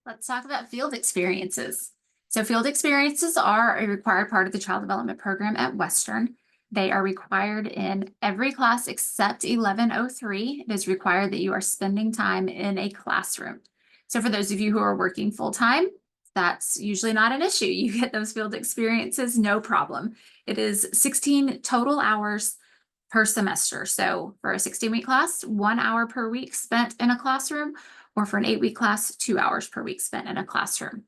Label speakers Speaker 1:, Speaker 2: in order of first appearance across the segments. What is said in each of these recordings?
Speaker 1: Let's talk about field experiences. So field experiences are a required part of the child development program at Western. They are required in every class except 1103. It is required that you are spending time in a classroom. So for those of you who are working full-time, that's usually not an issue. You get those field experiences, no problem. It is 16 total hours per semester. So for a 16-week class, 1 hour per week spent in a classroom, or for an 8-week class, 2 hours per week spent in a classroom.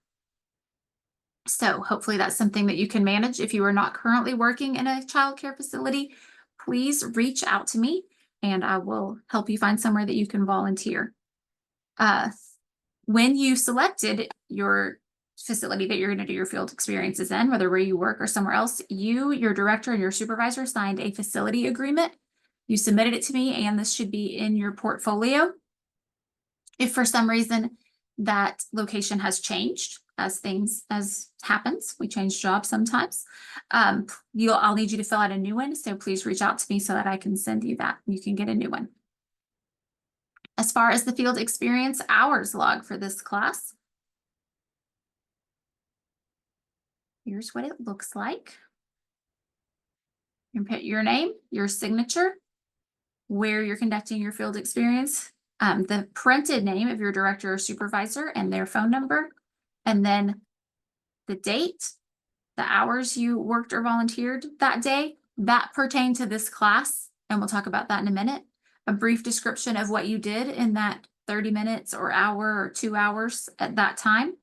Speaker 1: So hopefully that's something that you can manage. If you are not currently working in a childcare facility, please reach out to me and I will help you find somewhere that you can volunteer. When you selected your facility that you're going to do your field experiences in, whether where you work or somewhere else, you, your director, and your supervisor signed a facility agreement. You submitted it to me, and this should be in your portfolio. If for some reason that location has changed, as happens, we change jobs sometimes, I'll need you to fill out a new one. So please reach out to me so that I can send you that. You can get a new one. As far as the field experience hours log for this class, here's what it looks like. You can put your name, your signature, where you're conducting your field experience, the printed name of your director or supervisor and their phone number, and then the date, the hours you worked or volunteered that day that pertain to this class. And we'll talk about that in a minute. A brief description of what you did in that 30 minutes or hour or 2 hours at that time,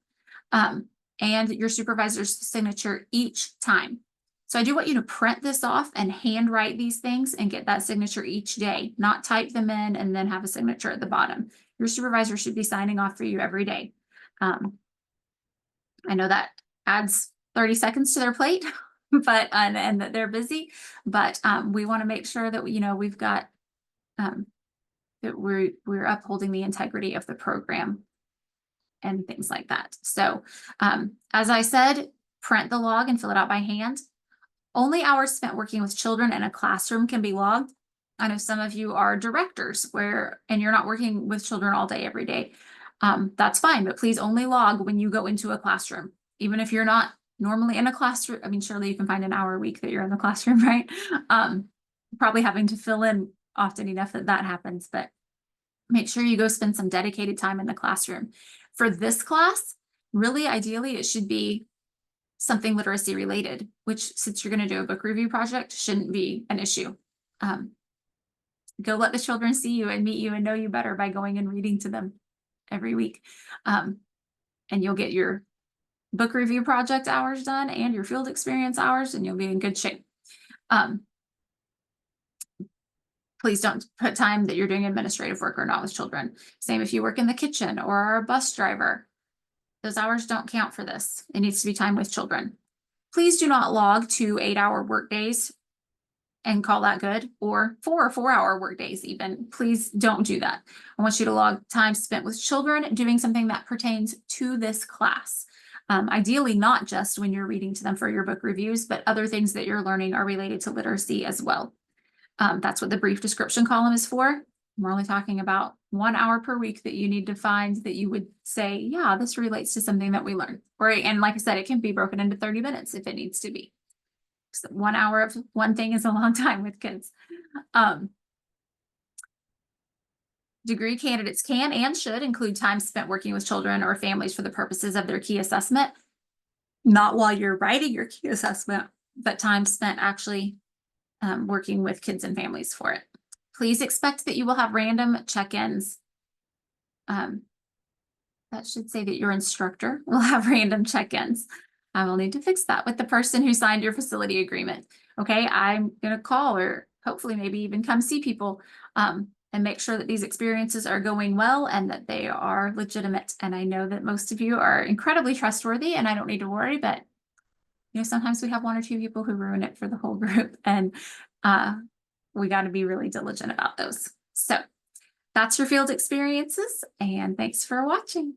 Speaker 1: and your supervisor's signature each time. So I do want you to print this off and handwrite these things and get that signature each day, not type them in and then have a signature at the bottom. Your supervisor should be signing off for you every day. I know that adds 30 seconds to their plate, but and that they're busy, but we want to make sure that we've got that we're upholding the integrity of the program and things like that. So as I said, print the log and fill it out by hand. Only hours spent working with children in a classroom can be logged. I know some of you are directors and you're not working with children all day, every day. That's fine, but please only log when you go into a classroom. Even if you're not normally in a classroom, I mean, surely you can find an hour a week that you're in the classroom, right? Probably having to fill in often enough that happens, but make sure you go spend some dedicated time in the classroom. For this class, really ideally, it should be something literacy related, which since you're going to do a book review project, shouldn't be an issue. Go let the children see you and meet you and know you better by going and reading to them every week. And you'll get your book review project hours done and your field experience hours, and you'll be in good shape. Please don't put time that you're doing administrative work or not with children. Same if you work in the kitchen or are a bus driver. Those hours don't count for this. It needs to be time with children. Please do not log 2 8-hour work days and call that good, or 4 4-hour work days even. Please don't do that. I want you to log time spent with children doing something that pertains to this class. Ideally, not just when you're reading to them for your book reviews, but other things that you're learning are related to literacy as well. That's what the brief description column is for. We're only talking about 1 hour per week that you need to find that you would say, yeah, this relates to something that we learned. And like I said, it can be broken into 30 minutes if it needs to be. So 1 hour of one thing is a long time with kids. Degree candidates can and should include time spent working with children or families for the purposes of their key assessment. Not while you're writing your key assessment, but time spent actually working with kids and families for it. Please expect that you will have random check-ins. That should say that your instructor will have random check-ins. I will need to fix that with the person who signed your facility agreement. Okay, I'm going to call or hopefully maybe even come see people and make sure that these experiences are going well and that they are legitimate. And I know that most of you are incredibly trustworthy and I don't need to worry, but sometimes we have 1 or 2 people who ruin it for the whole group, and we got to be really diligent about those. So that's your field experiences, and thanks for watching.